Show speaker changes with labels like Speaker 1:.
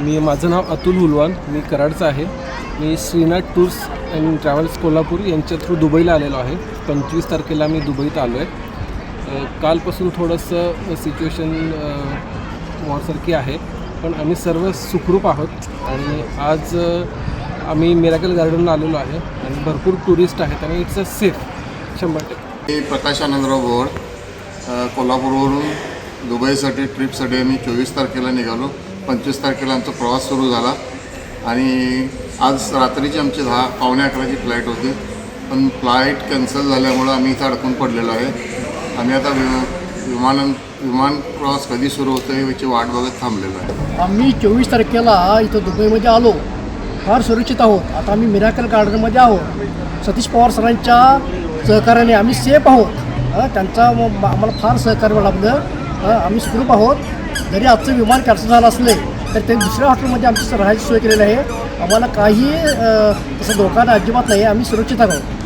Speaker 1: माझं नाव अतुल हुलवान, मी कराडचा आहे. मी Shrinath tours and travels Kolhapur यांच्या थ्रू दुबईला आलेलो आहे. 25 तारखेला मी दुबईत आलो आहे. कालपासून थोडंसं सिच्युएशन वॉरसारखी आहे, पण आम्ही सर्व सुखरूप आहोत. आणि आज आम्ही मिराकल गार्डनला आलेलो आहे आणि भरपूर टुरिस्ट आहेत आणि इट्स अ सेफ 100%.
Speaker 2: मी प्रकाश आनंदराव बोड, कोल्हापूरवरून दुबईसाठी ट्रिपसाठी आम्ही 24 तारखेला निघालो. 25 तारखेला आमचा प्रवास सुरू झाला आणि आज रात्रीची आमची 10-11ची फ्लाईट होती, पण फ्लाईट कॅन्सल झाल्यामुळं आम्ही इथं अडकून पडलेलो आहे. आम्ही आता विमान प्रवास कधी सुरू होतो याची वाट बघत थांबलेलो आहे.
Speaker 3: आम्ही 24 तारखेला इथं दुबईमध्ये आलो, फार सुरक्षित आहोत. आता आम्ही मिराकल गार्डनमध्ये आहोत. सतीश पवार सरांच्या सहकार्याने आम्ही सेफ आहोत. त्यांचा आम्हाला फार सहकार्य लाभलं. आम्ही सुखरूप आहोत. जरी आजचं विमान कॅन्सल झालं असले तर त्यांनी दुसऱ्या हॉटेलमध्ये आमची राहायची सोय केलेली आहे. आम्हाला काही तसं धोका अजिबात नाही. आम्ही सुरक्षित आहोत.